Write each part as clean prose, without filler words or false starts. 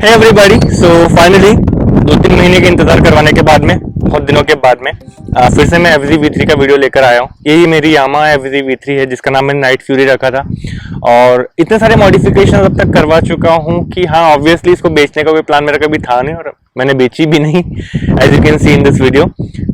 Hey everybody, so finally 2-3 महीने के इंतजार करवाने के बाद में, बहुत दिनों के बाद में फिर से मैं FZ V3 का वीडियो लेकर आया हूँ। यही मेरी यामाहा FZ V3 है जिसका नाम मैंने नाइट फ्यूरी रखा था और इतने सारे मॉडिफिकेशन अब तक करवा चुका हूँ कि हाँ ऑब्वियसली इसको बेचने का कोई प्लान मेरा कभी था नहीं और मैंने बेची भी नहीं। As you can see in this video,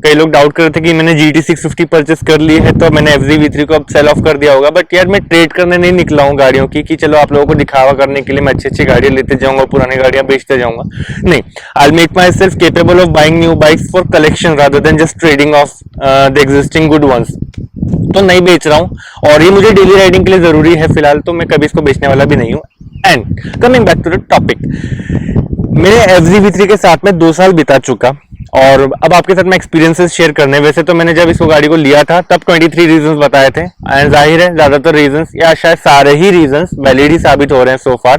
कई लोग डाउट कर रहे थे कि मैंने GT 650 परचेस कर ली है तो मैंने FZ V3 को अब सेल ऑफ कर दिया होगा, बट यार मैं ट्रेड करने नहीं निकला हूँ गाड़ियों की कि चलो आप लोगों को दिखावा करने के लिए मैं अच्छी गाड़ियां लेते जाऊंगा, पुरानी गाड़ियां बेचते जाऊंगा। नहीं, I make myself capable of buying new bikes for collection rather than just trading of the existing good ones. तो नहीं बेच रहा हूँ और ये मुझे डेली राइडिंग के लिए जरूरी है फिलहाल, तो मैं कभी इसको बेचने वाला भी नहीं हूँ। And coming back to the topic, मेरे FZ V3 के साथ में 2 साल बिता चुका और अब आपके साथ मैं एक्सपीरियंसेस शेयर करने। वैसे तो मैंने जब इसको गाड़ी को लिया था तब 23 रीजंस बताए थे एंड जाहिर है ज्यादातर रीजंस या शायद सारे ही रीजंस वैलिड ही साबित हो रहे हैं सो फार।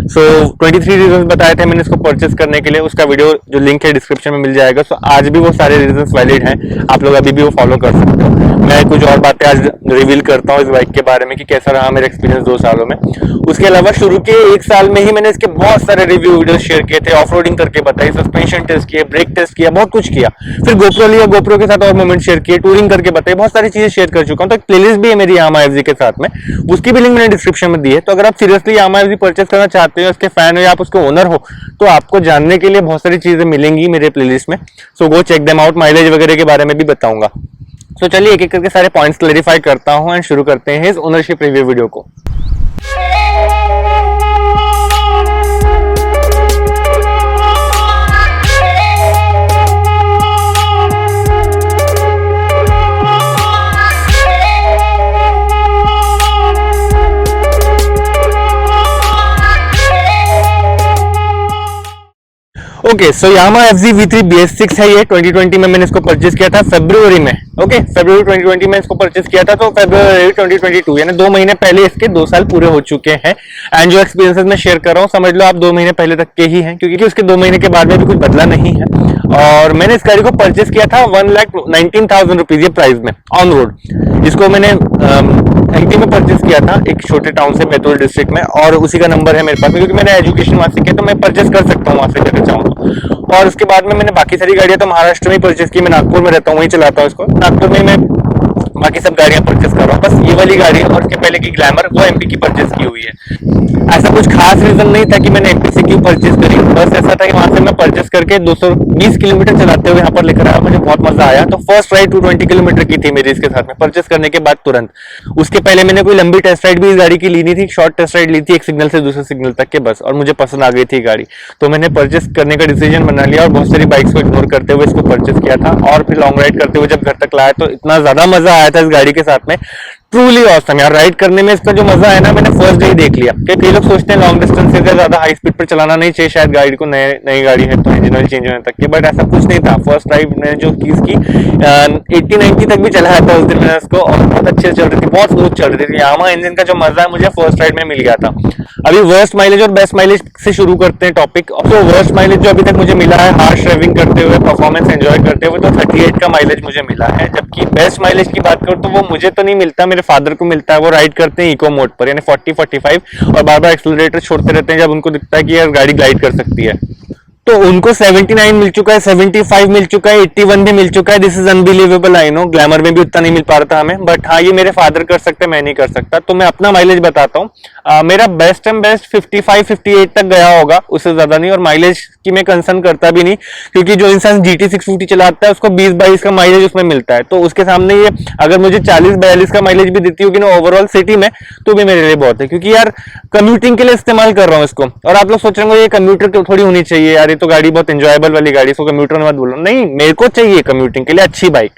सो 23 रीजंस बताए थे मैंने इसको परचेस करने के लिए, उसका वीडियो जो लिंक है डिस्क्रिप्शन में मिल जाएगा। सो आज भी वो सारे रीजंस वैलिड हैं, आप लोग अभी भी वो फॉलो कर सकते हो। मैं कुछ और बातें आज रिवील करता हूँ इस बाइक के बारे में कि कैसा रहा मेरा एक्सपीरियंस 2 सालों में। उसके अलावा शुरू के 1 साल में ही मैंने इसके बहुत सारे रिव्यू वीडियो शेयर किए थे, ऑफ रोडिंग करके बताई, सस्पेंशन टेस्ट किए, ब्रेक टेस्ट किया, बहुत कुछ किया। फिर गोप्रो लिया, गोप्रो के साथ और मोमेंट शेयर किए, टूरिंग करके बताई, बहुत सारी चीजें शेयर कर चुका हूँ। तो एक प्लेलिस्ट भी है मेरी यामाहा FZ के साथ में, उसकी भी लिंक मैंने डिस्क्रिप्शन में दी है। तो अगर आप सीरियसली यामाहा FZ परचेस करना चाहते हो, उसके फैन हो या आप उसके ओनर हो, तो आपको जानने के लिए बहुत सारी चीजें मिलेंगी मेरे प्लेलिस्ट में। So go check them out. Mileage वगैरह के बारे में भी बताऊंगा। तो चलिए एक एक करके सारे पॉइंट्स क्लैरिफाई करता हूं एंड शुरू करते हैं इस ओनरशिप रिव्यू वीडियो को। ओके, सो यामाहा FZ V3 BS6 है ये। 2020 में मैंने इसको परचेस किया था फरवरी में। ओके, फरवरी 2020 में इसको परचेस किया था, तो फरवरी 2022 यानी 2 महीने पहले इसके 2 साल पूरे हो चुके हैं। एंड जो एक्सपीरियंसेस मैं शेयर कर रहा हूँ समझ लो आप 2 महीने पहले तक के ही हैं, क्योंकि उसके 2 महीने के बाद में भी कुछ बदला नहीं है। और मैंने इस गाड़ी को परचेस किया था 1,19,000 रुपीज ये प्राइस में ऑन रोड। इसको मैंने MP में परचेस किया था, एक छोटे टाउन से, बैतूल डिस्ट्रिक्ट में, और उसी का नंबर है मेरे पास में क्योंकि मैंने एजुकेशन वहां से किया, तो मैं परचेस कर सकता हूँ वहां से अगर चाहूँ। और उसके बाद में मैंने बाकी सारी गाड़ियां तो महाराष्ट्र में परचेस की। मैं नागपुर में रहता हूँ, वहीं चलाता हूँ इसको। नागपुर में मैं बाकी सब गाड़ियां परचेस कर रहा हूँ, बस ये वाली गाड़ी और उसके पहले की ग्लैमर वो MP की परचेस की हुई है। ऐसा कुछ खास रीजन नहीं था कि मैंने MP से क्यों परचेस करी, बस ऐसा था कि वहां से मैं परचेस करके 220 किलोमीटर चलाते हुए यहाँ पर लेकर आया, मुझे बहुत मजा आया। तो फर्स्ट राइड 220 किलोमीटर की थी मेरी इसके साथ में परचेस करने के बाद तुरंत। उसके पहले मैंने कोई लंबी टेस्ट राइड भी इस गाड़ी की ली नहीं थी, शॉर्ट टेस्ट राइड ली थी एक सिग्नल से दूसरे सिग्नल तक के बस, और मुझे पसंद आ गई थी गाड़ी, तो मैंने परचेस करने का डिसीजन बना लिया और बहुत सारी बाइक्स को इग्नोर करते हुए इसको परचेस किया था। और फिर लॉन्ग राइड करते हुए जब घर तक लाया तो इतना ज्यादा मजा आया था इस गाड़ी के साथ में, ट्रूली ऑसम यार। राइड करने में इसका जो मजा है ना, मैंने फर्स्ट डे ही देख लिया। कई लोग सोचते हैं लॉन्ग डिस्टेंस से ज्यादा हाई स्पीड पर चलाना नहीं चाहिए शायद गाड़ी को, नई गाड़ी है तो इंजन ऑयल चेंज होने तक के, बट ऐसा कुछ नहीं था। फर्स्ट राइड मैंने जो की 80-90 तक भी चलाया था उस दिन मैंने उसको, और बहुत अच्छे चल रही थी, बहुत स्मूथ चल रही थी। यामाहा इंजन का जो मजा है मुझे फर्स्ट राइड में मिल गया था। अभी वर्स्ट माइलेज और बेस्ट माइलेज से शुरू करते हैं टॉपिक। तो वर्स्ट माइलेज जो अभी तक मुझे मिला है हार्श ड्राइविंग करते हुए, परफॉर्मेंस एंजॉय करते हुए, तो 38 का माइलेज मुझे मिला है। जबकि बेस्ट माइलेज की बात करूं तो वो मुझे तो नहीं मिलता, मेरे फादर को मिलता है। वो राइड करते हैं इको मोड पर, यानी 40-45, और बार बार एक्सीलरेटर छोड़ते रहते हैं जब उनको दिखता है कि यार गाड़ी ग्लाइड कर सकती है। तो उनको 79 मिल चुका है, 75 मिल चुका है, 81 भी मिल चुका है। This is unbelievable, I know. Glamour में भी उतना नहीं मिल पा रहा था हमें, बट हाँ ये मेरे फादर कर सकते, मैं नहीं कर सकता। तो मैं अपना माइलेज बताता हूँ। मेरा बेस्ट एंड बेस्ट 55-58 तक गया होगा, उससे ज्यादा नहीं। और माइलेज की मैं कंसर्न करता भी नहीं, क्योंकि जो इंसान GT 650 चलाता है उसको 20-22 का माइलेज उसमें मिलता है। तो उसके सामने ये अगर मुझे 40-42 का माइलेज भी देती होगी ना ओवरऑल सिटी में, तो भी मेरे लिए बहुत है, क्योंकि यार कम्यूटिंग के लिए इस्तेमाल कर रहा हूँ इसको। और आप लोग सोच रहे होंगे ये कम्यूटर थोड़ी होनी चाहिए यार, तो गाड़ी बहुत एंजॉयबल वाली गाड़ी, इसको कम्यूटर मत बोलो। नहीं, मेरे को चाहिए कम्यूटिंग के लिए अच्छी बाइक।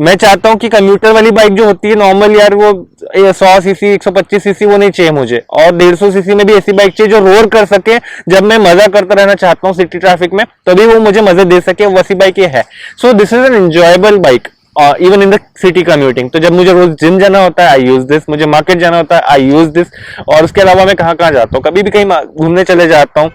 मैं चाहता हूं कि कम्यूटर वाली बाइक जो होती है नॉर्मल यार, वो 100 सीसी 125 सीसी वो नहीं चाहिए मुझे, और 150 सीसी में भी ऐसी बाइक चाहिए जो रोर कर सके। जब मैं मजा करता रहना चाहता हूँ सिटी ट्रैफिक में, तभी वो मुझे मजे दे सके, वैसी बाइक ये है। So this is an enjoyable bike even in the city commuting. तो जब मुझे रोज जिम जाना होता है आई यूज दिस, मुझे मार्केट जाना होता है आई यूज दिस, और उसके अलावा मैं कहाँ कहाँ जाता हूँ, कभी भी कहीं घूमने चले जाता हूँ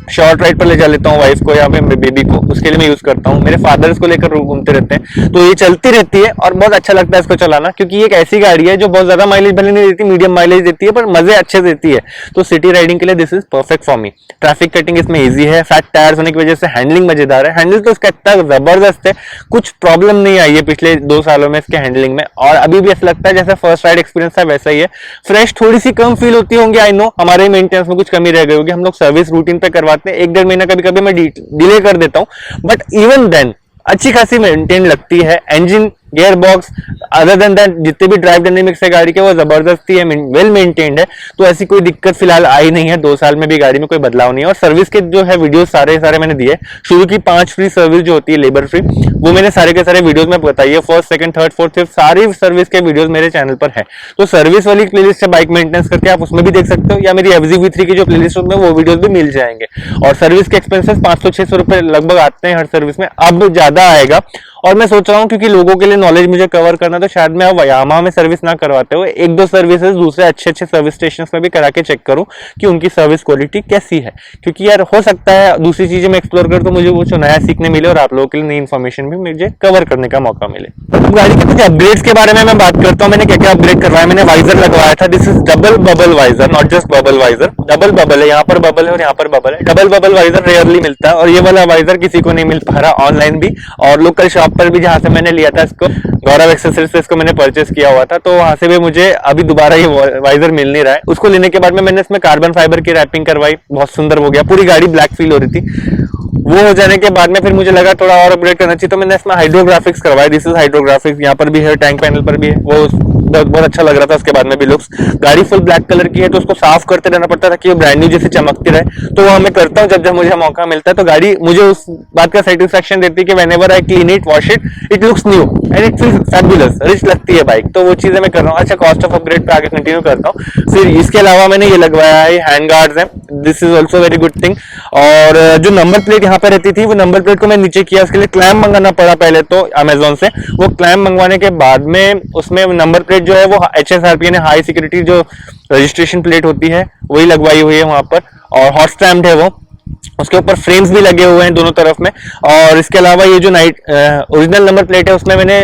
शॉर्ट राइड पर ले जा लेता हूँ वाइफ को या फिर बेबी को, उसके लिए मैं यूज करता हूँ। मेरे फादर इसको लेकर घूमते रहते हैं, तो ये चलती रहती है और बहुत अच्छा लगता है इसको चलाना, क्योंकि ये एक ऐसी गाड़ी है जो बहुत ज्यादा माइलेज भले नहीं देती, मीडियम माइलेज देती है, पर मजे अच्छे देती है। तो सिटी राइडिंग के लिए this is perfect for me. Traffic cutting इसमें ईजी है, फैट टायर्स होने की वजह से हैंडलिंग मजेदार है। हैंडल तो इसका इतना जबरदस्त है, कुछ प्रॉब्लम नहीं आई है पिछले 2 सालों में इसके हैंडलिंग में, और अभी भी ऐसा लगता है जैसे फर्स्ट राइड एक्सपीरियंस था वैसा ही है। फ्रेश थोड़ी सी कम फील होती होंगी, आई नो, हमारे मेंटेनेंस में कुछ कमी रह गई होगी, हम लोग सर्विस रूटीन पे करवाते हैं, 1-1.5 महीना कभी कभी मैं डिले कर देता हूं, बट इवन देन अच्छी खासी मेंटेन लगती है। Engine, gear box, other than that जितने भी ड्राइव डायनेमिक्स है गाड़ी के वो जबरदस्ती है, वेल मेंटेन्ड है, तो ऐसी कोई दिक्कत फिलहाल आई नहीं है। 2 साल में भी गाड़ी में कोई बदलाव नहीं है। और सर्विस के जो है वीडियो सारे मैंने दिए, शुरू की 5 फ्री सर्विस जो होती है लेबर फ्री, वो मैंने सारे के सारे वीडियोस में बताई है। First, second, third, fourth, fifth सारी सर्विस के वीडियोस मेरे चैनल पर है। तो सर्विस वाली प्लेलिस्ट है बाइक मेंटेनेंस करके, आप उसमें भी देख सकते हो, या मेरी FZ-V3 की जो प्लेलिस्ट है वो वीडियोस भी मिल जाएंगे। और सर्विस के एक्सपेंसेस 500-600 रुपए लगभग आते हैं हर सर्विस में, अब ज्यादा आएगा। और मैं सोच रहा हूँ क्योंकि लोगों के लिए नॉलेज मुझे कवर करना, तो शायद मैं अब यामाहा में सर्विस ना करवाते हुए 1-2 सर्विसेज दूसरे अच्छे सर्विस स्टेशन में भी करा के चेक करूं कि उनकी सर्विस क्वालिटी कैसी है, क्योंकि यार हो सकता है दूसरी चीजें मैं एक्सप्लोर कर तो मुझे कुछ नया सीखने मिले और आप लोगों के लिए नई इन्फॉर्मेशन भी मुझे कवर करने का मौका मिले। अब गाड़ी के कुछ अपग्रेड्स के बारे में मैं बात करता हूँ। मैंने क्या क्या अपग्रेड करवाया। मैंने वाइजर लगवाया था, this is double bubble visor, not just bubble visor, double bubble है, यहाँ पर बबल है और यहाँ पर बबल है। डबल बबल वाइजर रेयरली मिलता है और ये वाला वाइजर किसी को नहीं मिल पा रहा, ऑनलाइन भी और लोकल शॉप पर भी जहां से मैंने लिया था इसको, गौरव एक्सेसरीज से इसको मैंने परचेस किया हुआ था, तो वहां से भी मुझे अभी दोबारा ये वाइजर मिल नहीं रहा है। उसको लेने के बाद में मैंने इसमें कार्बन फाइबर की रैपिंग करवाई, बहुत सुंदर हो गया, पूरी गाड़ी ब्लैक फील हो रही थी। वो हो जाने के बाद में फिर मुझे लगा थोड़ा और अपग्रेड करना चाहिए, तो मैंने इसमें हाइड्रोग्राफिक्स करवाई। दिस इज हाइड्रोग्राफिक्स, यहाँ पर भी है, टैंक पैनल पर भी है, वो बहुत अच्छा लग रहा था। उसके बाद में भी लुक्स, गाड़ी फुल ब्लैक कलर की है तो उसको साफ करते रहना पड़ता था कि वो ब्रांड न्यू जैसे चमकती रहे, तो वो मैं करता हूँ जब जब मुझे मौका मिलता है। तो गाड़ी मुझे उस बात का सेटिस्फेक्शन देती है कि whenever I clean it, wash it, it looks new and it feels fabulous, rich लगती है बाइक। तो वो चीजें मैं कर रहा हूँ। अच्छा, कॉस्ट ऑफ अपग्रेड पे आगे कंटिन्यू करता हूँ। फिर इसके अलावा मैंने ये लगवाया है, हैंड गार्ड्स है, this is also very good thing. और जो नंबर प्लेट यहाँ पे रहती थी, वो नंबर प्लेट को मैं नीचे किया, उसके लिए क्लैम्प मंगाना पड़ा पहले तो अमेजोन से। वो क्लैम्प मंगवाने के बाद में उसमें नंबर प्लेट जो है वो HSRP यानी हाई सिक्योरिटी जो रजिस्ट्रेशन प्लेट होती है वही लगवाई हुई है वहां पर, और हॉट स्टैम्प्ड है वो। उसके ऊपर फ्रेम्स भी लगे हुए हैं दोनों तरफ में। और इसके अलावा ये जो नाइट ओरिजिनल नंबर प्लेट है उसमें मैंने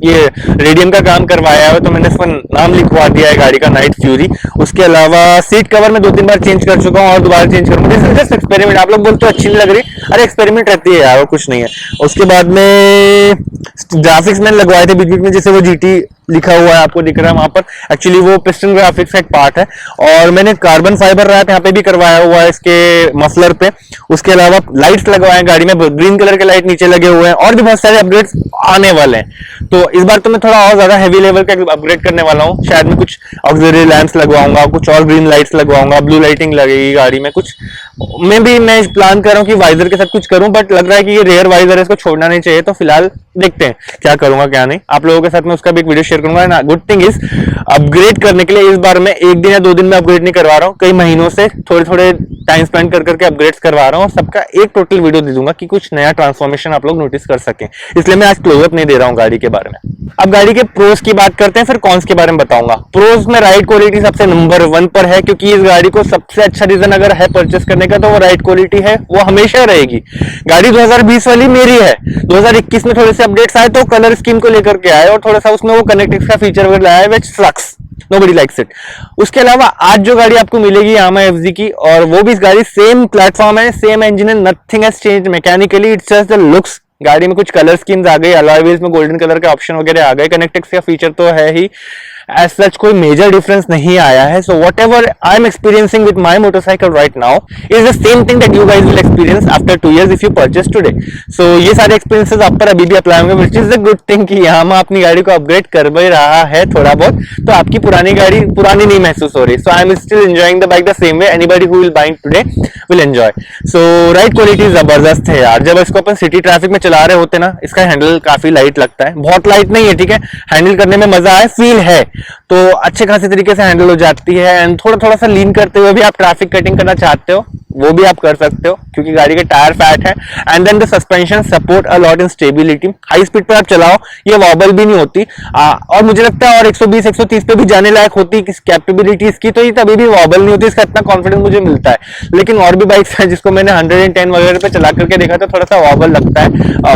ये रेडियम का काम करवाया है, तो मैंने इसका नाम लिखवा दिया है गाड़ी का, नाइट फ्यूरी। उसके अलावा सीट कवर में 2-3 बार चेंज कर चुका हूँ और दोबारा चेंज करूंगा। This is just experiment. आप लोग बोलते हो अच्छी नहीं लग रही, अरे एक्सपेरिमेंट रहती है यार, और कुछ नहीं है। उसके बाद में ग्राफिक्स मैंने लगवाए थे बीच बीच में, जैसे वो GT लिखा हुआ है आपको दिख रहा है वहां पर, एक्चुअली वो पिस्टन ग्राफिक्स का एक पार्ट है। और मैंने कार्बन फाइबर रैप यहाँ पे भी करवाया हुआ है इसके मफलर पे। उसके अलावा लाइट्स लगवाए हैं गाड़ी में, ग्रीन कलर के लाइट नीचे लगे हुए हैं, और भी बहुत सारे अपग्रेड्स आने वाले हैं। तो इस बार तो मैं थोड़ा और ज्यादा हैवी लेवल का अपग्रेड करने वाला हूँ। शायद मैं कुछ ऑक्सिलरी लैंप्स लगवाऊंगा, कुछ और ग्रीन लाइट्स लगवाऊंगा, ब्लू लाइटिंग लगेगी गाड़ी में कुछ। मैं प्लान कर रहा हूँ कि वाइजर के साथ कुछ करूं, बट लग रहा है कि ये रेयर वाइजर है, इसको छोड़ना नहीं चाहिए। तो फिलहाल देखते हैं क्या करूंगा क्या नहीं, आप लोगों के साथ मैं उसका भी एक वीडियो शेयर करूंगा ना। गुड थिंग इज अपग्रेड करने के लिए इस बार मैं 1 दिन या 2 दिन में अपग्रेड नहीं करवा रहा हूँ, कई महीनों से थोड़े टाइम स्पेंड कर करके अपग्रेड्स करवा रहा हूँ, और सबका एक टोटल वीडियो दे दूंगा कि कुछ नया ट्रांसफॉर्मेशन आप लोग नोटिस कर सकें। इसलिए मैं आज क्लोजअप नहीं दे रहा हूँ गाड़ी के बारे में। अब गाड़ी के प्रोज की बात करते हैं, फिर कॉन्स के बारे में बताऊंगा। प्रोज में राइड क्वालिटी सबसे नंबर 1 पर है, क्योंकि इस गाड़ी को सबसे अच्छा रीजन अगर है परचेस करने का तो वो राइड क्वालिटी है, वो हमेशा रहेगी। गाड़ी 2020 वाली मेरी है, 2021 में थोड़े से अपडेट्स आए तो कलर स्कीम को लेकर के आए, और थोड़ा सा उसमें वो कनेक्टिक्स का फीचर वगैरह लाया है, which sucks, nobody likes it. उसके अलावा आज जो गाड़ी आपको मिलेगी यामाहा FZ की, और वो भी इस गाड़ी सेम प्लेटफॉर्म है, सेम इंजन है, nothing has changed mechanically, it's just the looks. गाड़ी में कुछ कलर स्कीम्स आ गई, अलॉय व्हील्स में गोल्डन कलर के ऑप्शन वगैरह आ गए, कनेक्टिक्स का फीचर तो है ही, एज सच कोई मेजर डिफरेंस नहीं आया है। So whatever I am experiencing with my motorcycle right now is the same thing that you guys will experience after 2 years if you purchase today. So ये सारे experiences आप पर अभी भी अप्लाई होंगे, which is the good thing कि Yamaha अपनी गाड़ी को अपग्रेड कर भी रहा है थोड़ा बहुत, तो आपकी पुरानी गाड़ी पुरानी नहीं महसूस हो रही। So I am still enjoying the bike the same way anybody who will buying today will enjoy. So ride quality जबरदस्त है यार। जब इसको अपन सिटी ट्रैफिक में चला रहे होते ना, इसका हैंडल काफी लाइट लगता है, बहुत लाइट नहीं है, ठीक है, हैंडल करने में मजा आए, फील है, तो अच्छे खासे तरीके से हैंडल हो जाती है। एंड थोड़ा सा लीन करते हुए भी आप ट्रैफिक कटिंग करना चाहते हो, वो भी आप कर सकते हो क्योंकि गाड़ी के टायर फैट है। And then the suspension support a lot in stability, high speed पर आप चलाओ ये वॉबल भी नहीं होती, और मुझे लगता है और 120 130 पे भी जाने लायक होती कैपेबिलिटी इसकी, तो ये तभी भी वॉबल नहीं होती, इसका इतना कॉन्फिडेंस मुझे मिलता है। लेकिन और भी बाइक्स हैं जिसको मैंने 110 वगैरह पे चला करके देखा तो थोड़ा सा वॉबल लगता है,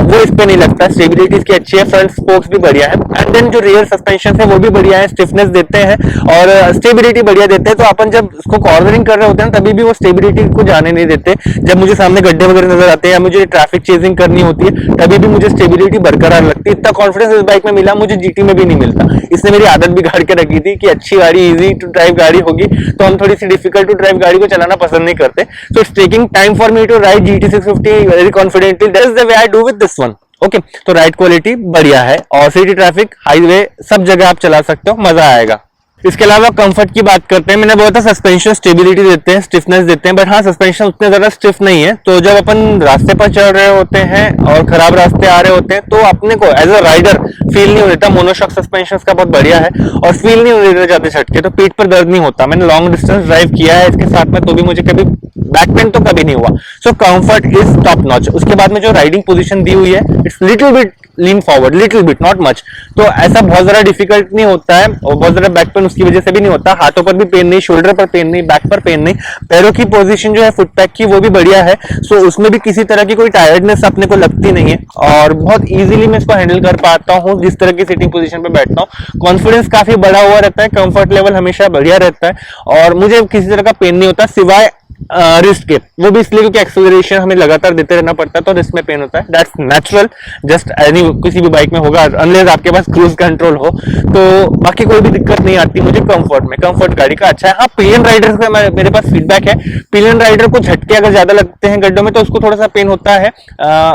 वो इस पे नहीं लगता। स्टेबिलिटी इसकी अच्छी है, फ्रंट स्पोक्स भी बढ़िया है, एंड देन जो रियर सस्पेंशन है वो भी बढ़िया है, स्टिफनेस देते हैं और स्टेबिलिटी बढ़िया देते हैं। तो अपन जब उसको कॉर्नरिंग कर रहे होते हैं तभी भी वो स्टेबिलिटी को जाने नहीं देते। जब मुझे सामने गड्ढे वगैरह नजर आते हैं या मुझे ट्रैफिक चेजिंग करनी होती है तभी भी मुझे स्टेबिलिटी बरकरार लगती है। इतना कॉन्फिडेंस इस बाइक में मिला मुझे जीटी में भी नहीं मिलता। इसने मेरी आदत बिगाड़ के रखी थी कि अच्छी गाड़ी, इजी टू ड्राइव गाड़ी होगी तो हम थोड़ी सी डिफिकल्ट टू ड्राइव गाड़ी को चलाना पसंद नहीं करते। So it's taking time for me to ride GT 650 very confidently, that is the way I do with this one. Okay, तो राइड क्वालिटी बढ़िया है और सिटी ट्रैफिक, हाईवे, सब जगह आप चला सकते हो, मजा आएगा। इसके अलावा कंफर्ट की बात करते हैं। मैंने बोला था सस्पेंशन स्टेबिलिटी देते हैं, स्टिफनेस देते हैं, बट हाँ सस्पेंशन उतने ज्यादा स्टिफ नहीं है। तो जब अपन रास्ते पर चल रहे होते हैं और खराब रास्ते आ रहे होते हैं तो अपने को एज अ राइडर फील नहीं हो देता। मोनोशॉक सस्पेंशन का बहुत बढ़िया है और फील नहीं हो देता जाते झटके, तो पीठ पर दर्द नहीं होता। मैंने लॉन्ग डिस्टेंस ड्राइव किया है इसके साथ में तो भी मुझे कभी बैक पेन तो कभी नहीं हुआ। सो कंफर्ट इज टॉप नॉच। उसके बाद में जो राइडिंग पोजीशन दी हुई है it's little bit lean forward, little bit, not much, तो ऐसा बहुत ज्यादा डिफिकल्ट नहीं होता है और बहुत ज्यादा बैक पेन उसकी वजह से भी नहीं होता। हाथों पर भी पेन नहीं, शोल्डर पर पेन नहीं, बैक पर पेन नहीं। पैरों की पोजीशन जो है फुट पैक की वो भी बढ़िया है, सो उसमें भी किसी तरह की कोई टायर्डनेस अपने को लगती नहीं है और बहुत इजीली मैं इसको हैंडल कर पाता हूँ जिस तरह की सिटिंग पोजीशन पे बैठता हूँ। कॉन्फिडेंस काफी बढ़ा हुआ रहता है, कंफर्ट लेवल हमेशा बढ़िया रहता है और मुझे किसी तरह का पेन नहीं होता सिवाय रिस्ट के, वो भी इसलिए क्योंकि एक्सेलरेशन हमें लगातार देते रहना पड़ता है तो रिस्ट में पेन होता है। दैट्स नेचुरल, जस्ट एनी किसी भी बाइक में होगा अनलेस आपके पास क्रूज कंट्रोल हो, तो बाकी कोई भी दिक्कत नहीं आती मुझे कंफर्ट में। कंफर्ट गाड़ी का अच्छा है। हाँ, पिलियन राइडर का मेरे पास फीडबैक है, पिलियन राइडर को झटके अगर ज्यादा लगते हैं गड्ढों में तो उसको थोड़ा सा पेन होता है।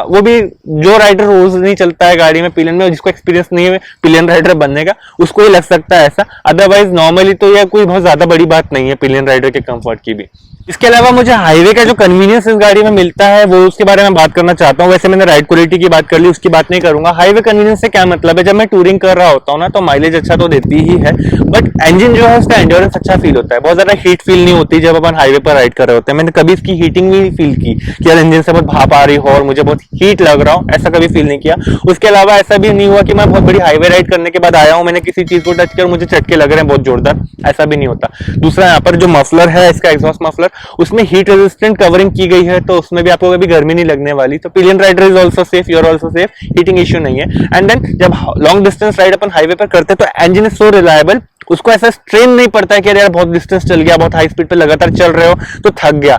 वो भी जो राइडर रोज नहीं चलता है गाड़ी में पिलियन में, जिसको एक्सपीरियंस नहीं है पिलियन राइडर बनने का, उसको ही लग सकता है ऐसा। अदरवाइज नॉर्मली तो यह कोई बहुत ज्यादा बड़ी बात नहीं है पिलियन राइडर के कंफर्ट की भी। इसके अलावा मुझे हाईवे का जो कन्वीनियंस इस गाड़ी में मिलता है वो उसके बारे में बात करना चाहता हूँ। वैसे मैंने राइड क्वालिटी की बात कर ली, उसकी बात नहीं करूंगा। हाईवे कन्वीनियंस से क्या मतलब है, जब मैं टूरिंग कर रहा होता हूँ ना तो माइलेज अच्छा तो देती ही है, बट इंजन जो है उसका एंड्योरेंस अच्छा फील होता है। बहुत ज्यादा हीट फील नहीं होती जब अपन हाईवे पर राइड कर रहे होते हैं। मैंने कभी इसकी हीटिंग भी फील की कि यार इंजन से बहुत भाप आ रही हो और मुझे बहुत हीट लग रहा हो, ऐसा कभी फील नहीं किया। उसके अलावा ऐसा भी नहीं हुआ कि मैं बहुत बड़ी हाईवे राइड करने के बाद आया हूँ, मैंने किसी चीज को टच कर मुझे झटके लग रहे हैं बहुत जोरदार, ऐसा भी नहीं होता। दूसरा यहाँ पर जो मफलर है इसका एग्जॉस्ट मफलर, उसमें हीट रेजिस्टेंट कवरिंग की गई है तो उसमें भी आपको कभी गर्मी नहीं लगने वाली। तो pillion rider is also safe, you are also safe, heating issue नहीं है। एंड देन जब लॉन्ग डिस्टेंस राइड अपन हाईवे पर करते हैं तो इंजन इज सो रिलायबल, उसको ऐसा स्ट्रेन नहीं पड़ता है कि यार बहुत डिस्टेंस चल गया, बहुत हाई स्पीड पे लगातार चल रहे हो तो थक गया।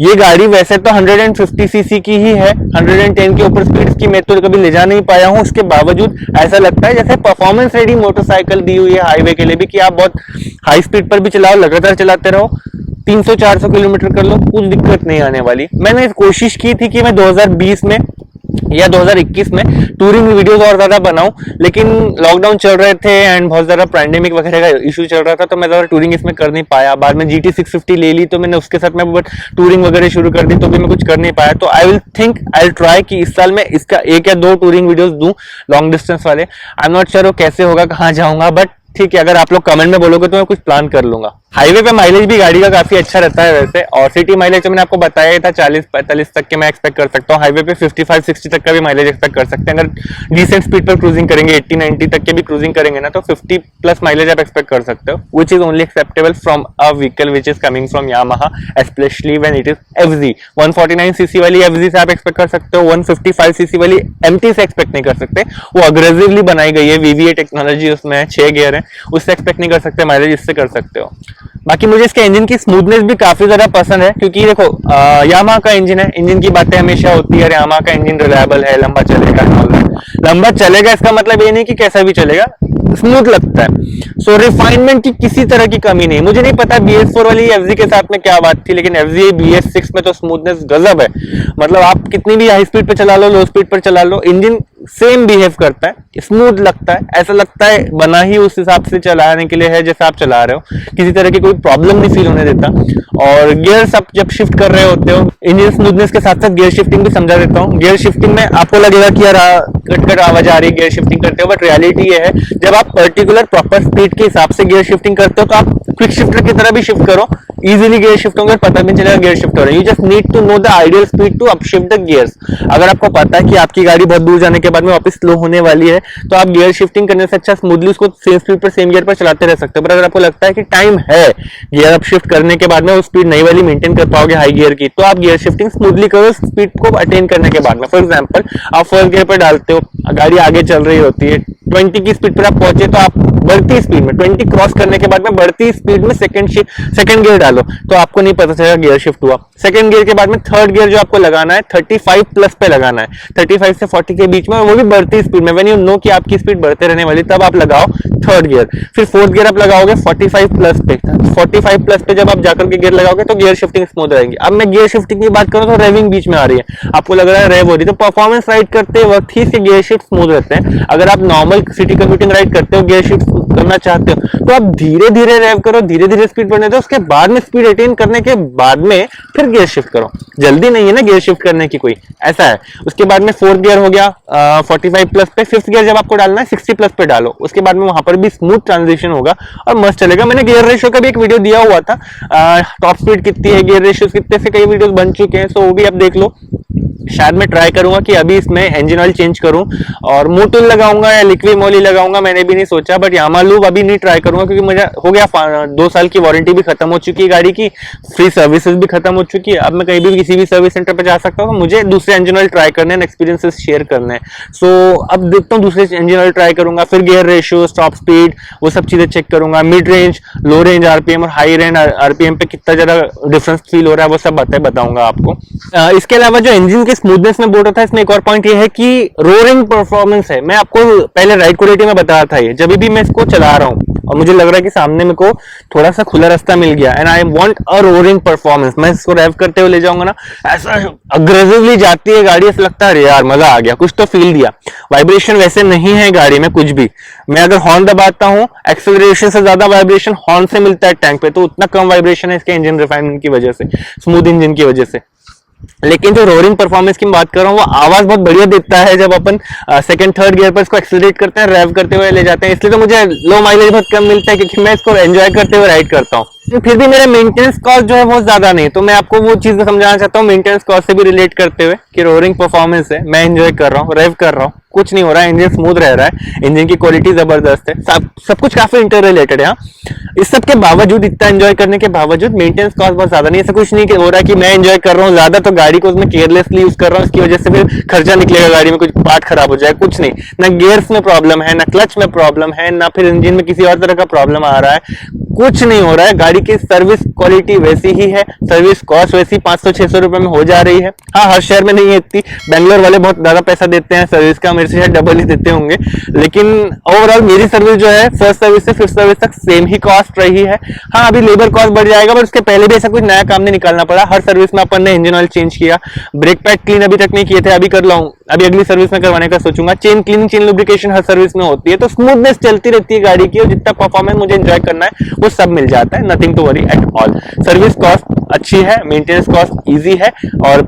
ये गाड़ी वैसे तो 150 सीसी की ही है, 110 के ऊपर स्पीड की मैं तो कभी ले जा नहीं पाया हूं, उसके बावजूद ऐसा लगता है जैसे परफॉर्मेंस रेडी मोटरसाइकिल दी हुई है हाईवे के लिए भी कि आप बहुत हाई स्पीड पर भी चलाओ, लगातार चलाते रहो, 300-400 किलोमीटर कर लो, कुछ दिक्कत नहीं आने वाली। मैंने कोशिश की थी कि मैं 2020 में या 2021 में टूरिंग वीडियोस और ज्यादा बनाऊं, लेकिन लॉकडाउन चल रहे थे एंड बहुत ज्यादा पैंडेमिक वगैरह का इशू चल रहा था तो मैं ज्यादा टूरिंग इसमें कर नहीं पाया। बाद में GT 650 ले ली तो मैंने उसके साथ में बट टूरिंग वगैरह शुरू कर दी तो भी मैं कुछ कर नहीं पाया। तो I will think I will try कि इस साल में इसका 1 या 2 टूरिंग वीडियोस दूं लॉन्ग डिस्टेंस वाले। आई एम नॉट श्योर वो कैसे होगा, कहाँ जाऊंगा, बट ठीक है, अगर आप लोग कमेंट में बोलोगे तो मैं कुछ प्लान कर लूंगा। हाईवे पे माइलेज भी गाड़ी का काफी अच्छा रहता है वैसे, और सिटी माइलेज तो मैंने आपको बताया ही था 40-45 तक के मैं एक्सपेक्ट कर सकता हूँ। हाईवे पे 55-60 तक का भी माइलेज एक्सपेक्ट कर सकते हैं। अगर डिसेंट स्पीड पर क्रूजिंग करेंगे, 80-90 तक के भी क्रूजिंग करेंगे ना तो 50 प्लस माइलेज आप एक्सपेक्ट कर सकते हो, which is only acceptable from a vehicle which is coming from Yamaha, specially when it is FZ। 149cc वाली FZ से आप एक्सपेक्ट कर सकते हो, 155cc वाली MT से एक्सपेक्ट नहीं कर सकते, वो अग्रेसिवली बनाई गई है, VVA टेक्नोलॉजी उसमें है, 6 गियर है, उससे एक्सपेक्ट नहीं कर सकते माइलेज, इससे कर सकते हो। बाकी मुझे इसके इंजन की स्मूथनेस भी काफी ज्यादा पसंद है क्योंकि देखो यामाहा का इंजन है, इंजन की बातें हमेशा होती है, यामाहा का इंजन रिलायबल है, लंबा चलेगा। लंबा चलेगा इसका मतलब ये नहीं कि कैसा भी चलेगा, स्मूथ लगता है। सो रिफाइनमेंट की किसी तरह की कमी नहीं। मुझे नहीं पता BS4 वाली FZ के साथ में क्या बात थी, लेकिन FZ BS6 में तो स्मूथनेस गजब है। मतलब आप कितनी भी हाई स्पीड पे चला लो, लो स्पीड पर चला लो, इंजन सेम बिहेव करता है, स्मूथ लगता है, ऐसा लगता है बना ही उस हिसाब से चलाने के लिए है जैसा आप चला रहे हो, किसी तरह की कोई प्रॉब्लम नहीं फील होने देता। और गियर्स आप जब शिफ्ट कर रहे होते हो, इंजन स्मूथनेस के साथ साथ गियर शिफ्टिंग भी समझा देता हूँ। गियर शिफ्टिंग में आपको लगेगा कि यार कट कट आवाज आ रही है गियर शिफ्टिंग करते हो, बट रियलिटी ये है जब आप पर्टिकुलर प्रॉपर स्पीड के हिसाब से गियर शिफ्टिंग करते हो तो आप क्विक शिफ्टर की तरह भी शिफ्ट करो, इजीली गियर शिफ्ट होंगे, पता भी चलेगा गियर शिफ्ट हो रहा है। You just need to know the ideal speed to upshift the gears. अगर आपको पता है कि आपकी गाड़ी बहुत दूर जाने के बाद में वापस स्लो होने वाली है तो आप गियर शिफ्टिंग करने से अच्छा स्मूथली उसको सेम स्पीड पर सेम गियर पर चलाते रह सकते हो। पर अगर आपको लगता है कि टाइम है गियर अपशिफ्ट करने के बाद में वो स्पीड नई वाली मेंटेन कर पाओगे हाई गियर की, तो आप गियर शिफ्टिंग स्मूथली करो स्पीड को अटेन करने के बाद में। फॉर एग्जांपल आप फर्स्ट गियर पर डालते हो, गाड़ी आगे चल रही होती है, 20 की स्पीड पर आप पहुंचे तो आप बढ़ती स्पीड में 20 क्रॉस करने के बाद में बढ़ती स्पीड में सेकंड गियर डालो तो आपको नहीं पता चलेगा गियर शिफ्ट हुआ। सेकंड गियर के बाद में थर्ड गियर जो आपको लगाना है 35 प्लस पे लगाना है, 35 से 40 के बीच में, वो भी बढ़ती स्पीड में। व्हेन यू नो कि आपकी स्पीड बढ़ते रहने वाली तब आप लगाओ थर्ड गियर। फिर फोर्थ गियर आप लगाओगे 45 प्लस पे, 45 प्लस पे जब आप जाकर के गियर लगाओगे तो गियर शिफ्टिंग स्मूथ रहेगी। अब मैं गियर शिफ्टिंग की बात करूं तो रेविंग बीच में आ रही है, आपको लग रहा है रेव हो रही है, तो परफॉर्मेंस राइड करते वक्त ही इसके गियर शिफ्ट स्मूथ रहते हैं। अगर आप नॉर्मल सिटी कम्यूटिंग राइड करते हो, गियर शिफ्ट करना चाहते हो तो आप धीरे धीरे रेव करो, धीरे धीरे स्पीड बढ़ने दो, उसके बाद में स्पीड अटेन करने के बाद में फिर गियर शिफ्ट करो। जल्दी नहीं है ना गियर शिफ्ट करने की कोई, ऐसा है। उसके बाद में फोर्थ गियर हो गया 45 प्लस पे, फिफ्थ गियर जब आपको डालना है 60 प्लस पे डालो, उसके बाद में वहां पर भी स्मूथ ट्रांजिशन होगा और मस्त चलेगा। मैंने गियर रेशियो का भी एक वीडियो दिया हुआ था, टॉप स्पीड कितनी है, गियर रेशियो कितने से कई वीडियोस बन चुके हैं, सो वो भी आप देख लो। शायद मैं ट्राई करूंगा कि अभी इसमें इंजन ऑयल चेंज करूं और मोटूल लगाऊंगा या लिक्विड मोली लगाऊंगा, मैंने भी नहीं सोचा, बट यामा लूब अभी नहीं ट्राई करूंगा क्योंकि मुझे हो गया 2 साल की वारंटी भी खत्म हो चुकी है गाड़ी की, फ्री सर्विसेज भी खत्म हो चुकी है। अब मैं कहीं भी किसी भी सर्विस सेंटर पर जा सकता हूँ, मुझे दूसरे इंजन ऑयल ट्राई करने हैं, एक्सपीरियंसेस शेयर करने हैं। सो अब देखता हूँ दूसरे इंजन ऑयल ट्राई करूंगा, फिर गियर रेशियो, टॉप स्पीड, वो सब चीजें चेक करूंगा, मिड रेंज, लो रेंज आरपीएम और हाई रेंज आरपीएम पे कितना ज्यादा डिफरेंस फील हो रहा है, वो सब बताऊंगा आपको। इसके अलावा जो इंजन के स्मूथनेस में बोल रहा था, इसमें एक और पॉइंट ये है कि रोरिंग परफॉर्मेंस है। मैं आपको पहले राइड क्वालिटी में बताया था, ये जब भी मैं इसको चला रहा हूँ और मुझे लग रहा है कि सामने मेरे को थोड़ा सा खुला रास्ता मिल गया and I want a roaring performance, मैं इसको रेव करते हुए ले जाऊंगा ना, ऐसा अग्रेसिवली जाती है गाड़ी, ऐसा लगता है यार मजा आ गया, कुछ तो फील दिया। वाइब्रेशन वैसे नहीं है गाड़ी में कुछ भी, मैं अगर हॉर्न दबाता हूँ एक्सेलरेशन से ज्यादा वाइब्रेशन हॉर्न से मिलता है टैंक पे, तो उतना कम वाइब्रेशन है इसके इंजन रिफाइनमेंट की वजह से, स्मूथ इंजन की वजह से। लेकिन जो रोरिंग परफॉर्मेंस की बात कर रहा हूँ, वो आवाज बहुत बढ़िया देता है जब अपन सेकंड थर्ड गियर पर इसको एक्सेलरेट करते हैं, रेव करते हुए ले जाते हैं। इसलिए तो मुझे लो माइलेज बहुत कम मिलता है क्योंकि मैं इसको एंजॉय करते हुए राइड करता हूँ। फिर भी मेरा मेंटेनेंस कॉस्ट जो है बहुत ज्यादा नहीं, तो मैं आपको वो चीज समझाना चाहता हूँ मेंटेनेंस कॉस्ट से भी रिलेट करते हुए कि रोरिंग परफॉर्मेंस है, मैं एंजॉय कर रहा हूँ, रेव कर रहा हूँ, कुछ नहीं हो रहा है, इंजन स्मूथ रह रहा है, इंजन की क्वालिटी जबरदस्त है, सब कुछ काफी इंटर रिलेटेड है। इस सब के बावजूद, इतना एंजॉय करने के बावजूद मेंटेनेंस कॉस्ट बहुत ज्यादा नहीं, ऐसा कुछ नहीं हो रहा है कि मैं एंजॉय कर रहा हूँ ज्यादा तो गाड़ी को उसमें केयरलेसली यूज कर रहा हूँ, इसकी वजह से फिर खर्चा निकलेगा गाड़ी में, कुछ पार्ट खराब हो जाए, कुछ नहीं। ना गियर्स में प्रॉब्लम है, ना क्लच में प्रॉब्लम है, ना फिर इंजन में किसी और तरह का प्रॉब्लम आ रहा है, कुछ नहीं हो रहा है। गाड़ी की सर्विस क्वालिटी वैसी ही है, सर्विस कॉस्ट वैसी 500-600 रुपए में हो जा रही है। हाँ, हर शहर में नहीं है इतनी, बेंगलोर वाले बहुत ज्यादा पैसा देते हैं सर्विस का, मेरे से शायद डबल ही देते होंगे, लेकिन ओवरऑल मेरी सर्विस जो है फर्स्ट सर्विस से फिफ्थ सर्विस तक सेम ही कॉस्ट रही है। हाँ, अभी लेबर कॉस्ट बढ़ जाएगा, पर उसके पहले भी ऐसा कुछ नया काम नहीं निकालना पड़ा। हर सर्विस में अपन ने इंजन ऑयल चेंज किया, ब्रेक पैड क्लीन अभी तक नहीं किए थे, अभी कर लाऊं, अभी अगली सर्विस में करवाने का सोचूंगा। चेन क्लीनिंग, चेन लुब्रिकेशन हर सर्विस में होती है, तो स्मूथनेस चलती रहती है गाड़ी की और जितना परफॉर्मेंस मुझे एंजॉय करना है वो सब मिल जाता है, nothing to worry at all. Service cost अच्छी है, मेंटेनेंस कॉस्ट इजी है और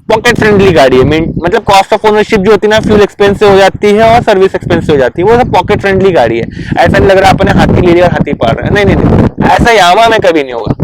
पॉकेट फ्रेंडली गाड़ी है। मतलब कॉस्ट ऑफ ओनरशिप जो होती है ना, फ्यूल एक्सपेंसिव हो जाती है और सर्विस एक्सपेंसिव हो जाती है, वो सब पॉकेट फ्रेंडली गाड़ी है। ऐसा नहीं लग रहा अपने हाथी ले लिया और हाथी पार रहा है, नहीं, ऐसा यामा में कभी नहीं होगा।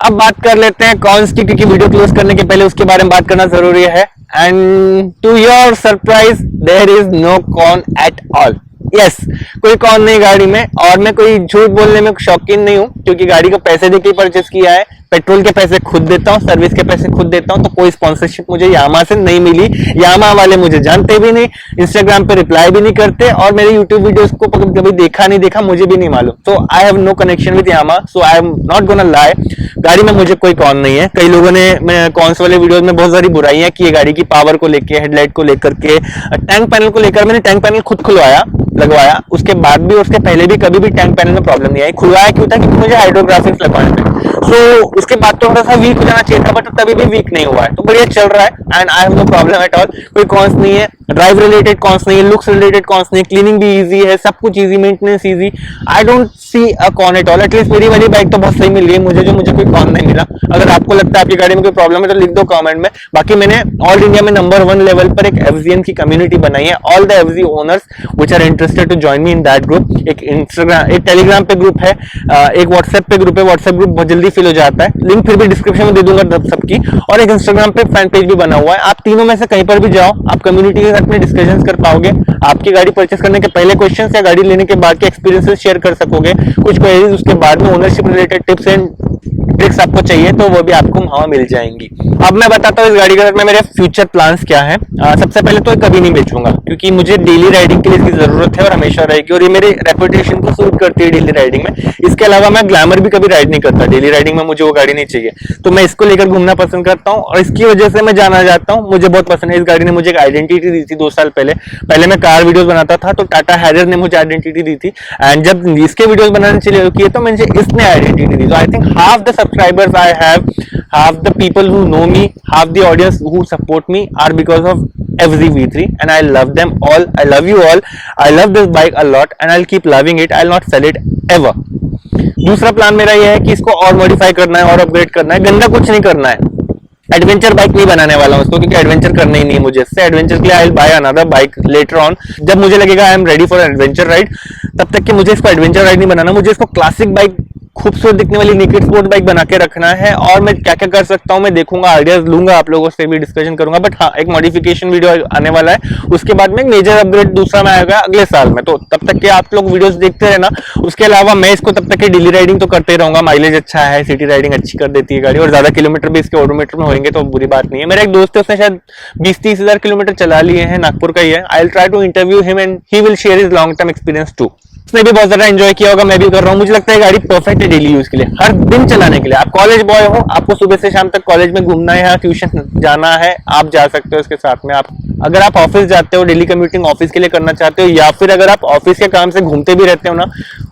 अब बात कर लेते हैं कॉन्स की, क्योंकि वीडियो क्लोज करने के पहले उसके बारे में बात करना जरूरी है। And to your surprise there is no con at all. Yes, कोई कॉन नहीं गाड़ी में, और मैं कोई झूठ बोलने में शौकीन नहीं हूं क्योंकि गाड़ी को पैसे देके परचेस किया है, पेट्रोल के पैसे खुद देता हूं, सर्विस के पैसे खुद देता हूं, तो कोई स्पॉन्सरशिप मुझे यामा से नहीं मिली। यामा वाले मुझे जानते भी नहीं, इंस्टाग्राम पे रिप्लाई भी नहीं करते और मेरे यूट्यूब वीडियोस को कभी देखा नहीं देखा मुझे भी नहीं मालूम। So I have no connection with Yamaha, so I am not gonna lie. गाड़ी में मुझे कोई कॉन नहीं है। कई लोगों ने कॉन्स वाले वीडियोस में बहुत सारी बुराइयां की है गाड़ी की, पावर को लेके, हेडलाइट को लेकर के, टैंक पैनल को लेकर। मैंने टैंक पैनल खुद खुलवाया, लगवाया, उसके बाद भी, उसके पहले भी कभी भी टैंक पैनल में प्रॉब्लम नहीं आई। खुलवाया क्यों था? क्योंकि मुझे हाइड्रोग्राफिक्स लगवाने थे। सो उसके बाद थोड़ा सा वीक हो जाना चाहिए था, बट तभी भी वीक नहीं हुआ है, तो बढ़िया चल रहा है and I have no problem at all. कोई कॉन्स नहीं है, ड्राइव रिलेटेड कॉन्स नहीं है, लुक्स रिलेटेड कॉन्स नहीं है, क्लीनिंग भी इजी है, सब कुछ easy, maintenance easy, I don't see a con at all. At least मेरी वाली बाइक तो बहुत सही मिल रही है मुझे, जो मुझे कोई कॉन नहीं मिला। अगर आपको लगता है आपकी गाड़ी में कोई प्रॉब्लम है तो लिख दो कमेंट में। बाकी मैंने ऑल इंडिया में नंबर 1 लेवल पर एक एफजीएन की कम्युनिटी बनाई है, all the FG owners which are interested to join me in that group. एक इंस्टाग्राम, एक टेलीग्राम पे ग्रुप है, एक व्हाट्सएप पे ग्रुप है, व्हाट्सएप ग्रुप बहुत जल्दी फिल हो जाता है, लिंक फिर भी डिस्क्रिप्शन में दे दूंगा सबकी, और एक इंस्टाग्राम पे फैन पेज भी बना हुआ है। आप तीनों में से कहीं पर भी जाओ, आप कम्युनिटी के साथ में डिस्कशंस कर पाओगे, आपकी गाड़ी परचेस करने के पहले क्वेश्चंस या गाड़ी लेने के बाद के एक्सपीरियंसेस शेयर कर सकोगे, कुछ क्वेरीज उसके बाद में ownership related tips and tricks आपको चाहिए तो वो भी आपको वहां मिल जाएंगी। अब मैं बताता हूँ इस गाड़ी के साथ में मेरे फ्यूचर प्लान्स क्या है। सबसे पहले तो कभी नहीं बेचूंगा, क्योंकि मुझे डेली राइडिंग के लिए इसकी जरूरत है और हमेशा रहेगी, और ये मेरे रेपुटेशन को सूट करती है डेली राइडिंग में। इसके अलावा मैं ग्लैमर भी कभी राइड नहीं करता, डेली राइडिंग में मुझे वो गाड़ी नहीं चाहिए, तो मैं इसको लेकर घूमना पसंद करता हूँ और इसकी वजह से मैं जाना चाहता हूँ। मुझे बहुत पसंद है, इस गाड़ी ने मुझे एक आइडेंटिटी दी थी 2 साल पहले मैं कार वीडियोस बनाता था तो टाटा हैरियर ने मुझे आइडेंटिटी दी थी, एंड जब इसके वीडियोस बनाने चले किए तो मुझे इसने आइडेंटिटी दी। तो I think half the subscribers I have, half the people who know me, half the audience who support me are because of FZ V3 and I love them all. I love you all. I love this bike a lot and I'll keep loving it. I'll not sell it ever. दूसरा plan मेरा ये है कि इसको और modify करना है और अपग्रेड करना है, गंदा कुछ नहीं करना है। एडवेंचर बाइक नहीं बनाने वाला हूं उसको, क्योंकि एडवेंचर करना ही नहीं है मुझे। इससे एडवेंचर के लिए I will by another bike later on, जब मुझे लगेगा I am ready for adventure ride. तब तक कि मुझे इसको एडवेंचर राइड नहीं बनाना, मुझे इसको क्लासिक बाइक, खूबसूरत दिखने वाली नेकेड स्पोर्ट बाइक बना के रखना है। और मैं क्या क्या कर सकता हूं मैं देखूंगा, आइडियाज लूंगा, आप लोगों से भी डिस्कशन करूंगा। बट हाँ, एक मॉडिफिकेशन वीडियो आने वाला है, उसके बाद में एक मेजर अपग्रेड दूसरा में आएगा अगले साल में, तो तब तक के आप लोग वीडियोस देखते रहना। उसके अलावा मैं इसको तब तक के डेली राइडिंग तो करते रहूंगा, माइलेज अच्छा है, सिटी राइडिंग अच्छी कर देती है गाड़ी, और ज्यादा किलोमीटर भी इसके ओडोमीटर में होंगे तो बुरी बात नहीं है। मेरा एक दोस्त है, उसने शायद 20-30 हजार किलोमीटर चला लिए हैं, नागपुर का ही है। I will try to interview him and he will share his long term experience too. उसने भी बहुत ज्यादा एंजॉय किया होगा, मैं भी कर रहा हूँ। मुझे लगता है गाड़ी परफेक्ट है डेली यूज के लिए, हर दिन चलाने के लिए। आप कॉलेज बॉय हो, आपको सुबह से शाम तक कॉलेज में घूमना है या ट्यूशन जाना है, आप जा सकते हो इसके साथ में। आप अगर आप ऑफिस जाते हो, डेली कम्यूटिंग ऑफिस के लिए करना चाहते हो, या फिर अगर आप ऑफिस के काम से घूमते भी रहते हो ना,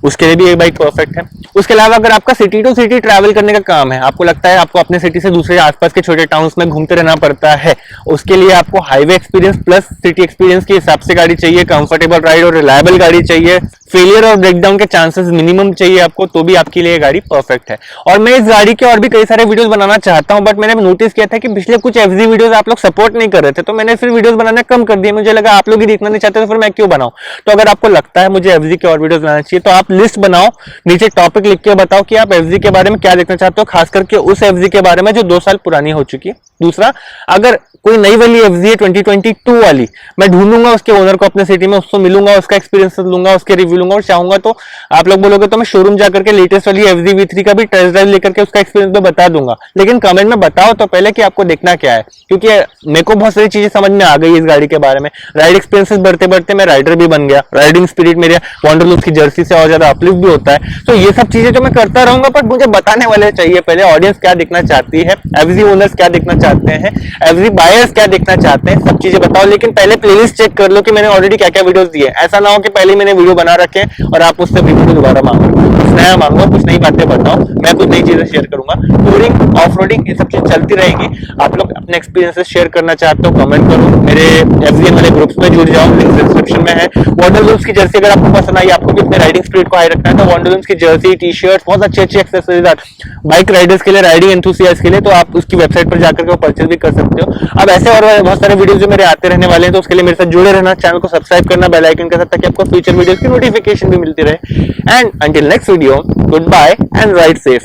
उसके लिए भी ये बाइक परफेक्ट है। उसके अलावा अगर आपका सिटी टू सिटी ट्रैवल करने का काम है, आपको लगता है आपको अपने सिटी से दूसरे आसपास के छोटे टाउन्स में घूमते रहना पड़ता है, उसके लिए आपको highway experience plus city experience के हिसाब से गाड़ी चाहिए, कंफर्टेबल राइड और रिलायबल गाड़ी चाहिए, फेलियर और ब्रेकडाउन के चांसेस मिनिमम चाहिए आपको, तो भी आपके लिए गाड़ी परफेक्ट है। और मैं इस गाड़ी के और भी कई सारे वीडियोस बनाना चाहता हूं, बट मैंने नोटिस किया था कि पिछले कुछ एफजी वीडियोस आप लोग सपोर्ट नहीं कर रहे थे, तो मैंने फिर वीडियोस बनाना कम कर दिया। मुझे लगा आप लोग ही देखना नहीं चाहते तो फिर मैं क्यों बनाऊं। तो अगर आपको लगता है मुझे एफजी के और वीडियोस बनाना चाहिए तो आप लिस्ट बनाओ, नीचे टॉपिक लिख के बताओ कि आप एफजी के बारे में क्या देखना चाहते हो, खास करके उस एफजी के बारे में जो 2 साल पुरानी हो चुकी है। दूसरा, अगर कोई नई वाली एफजी है 2022 वाली, मैं ढूंढूंगा उसके ओनर को अपने सिटी में, उससे मिलूंगा, उसका एक्सपीरियंस लूंगा, उसके रिव्यू लूंगा, और चाहूंगा तो आप लोग बोलोगे तो मैं शोरूम जाकर के लेटेस्ट वाली एफजी V3 का भी टेस्ट ड्राइव लेकर के उसका एक्सपीरियंस भी बता दूंगा। लेकिन कमेंट में बताओ तो पहले कि आपको देखना क्या है, क्योंकि मेरे को बहुत सारी चीजें समझ में आ गई इस गाड़ी के बारे में। राइड एक्सपीरियंसेस बढ़ते बढ़ते मैं राइडर भी बन गया, राइडिंग स्पिरिट मेरे वंडरलूप की जर्सी से और ज्यादा अपलिफ्ट भी होता है। तो ये सब चीजें तो मैं करता रहूंगा, बट मुझे बताने वाले चाहिए पहले ऑडियंस क्या देखना चाहती है, एफजी ओनर्स क्या देखना चाहते हैं, एफजी बायर्स क्या देखना चाहते हैं, सब चीजें बताओ। लेकिन पहले प्लेलिस्ट चेक कर लो कि मैंने ऑलरेडी क्या क्या वीडियोस दिए। ऐसा ना हो कि पहले मैंने वीडियो बना रखे और आप उससे वीडियो दोबारा मांगो, कुछ नया मांगो, कुछ नई बातें बताओ, मैं कुछ नई चीजें शेयर करूंगा। टूरिंग, ऑफ रोडिंग, ये सब चीज चलती रहेगी। आप लोग अपने एक्सपीरियंसेस शेयर करना चाहते हो कमेंट करो, मेरे एफजीएन वाले ग्रुप्स में जुड़ जाओ, लिंक डिस्क्रिप्शन में है। वंडरलूप्स की जर्सी अगर आपको पसंद आई, आपको भी अपने राइडिंग स्पिरिट को हाई रखना है, तो वंडरलूप्स की जर्सी, टी शर्ट, बहुत अच्छी अच्छी एक्सेसरीज बाइक राइडर्स के लिए, राइडिंग एंथुसियास्ट के लिए, तो आप उसकी वेबसाइट पर जाकर के परचेज भी कर सकते हो। अब ऐसे और बहुत सारे वीडियोस जो मेरे आते रहने वाले हैं, तो उसके लिए मेरे साथ जुड़े रहना, चैनल को सब्सक्राइब करना, बेल आइकन के साथ, ताकि आपको फ्यूचर वीडियोस की नोटिफिकेशन भी मिलती रहे। And until next video, good bye and ride safe.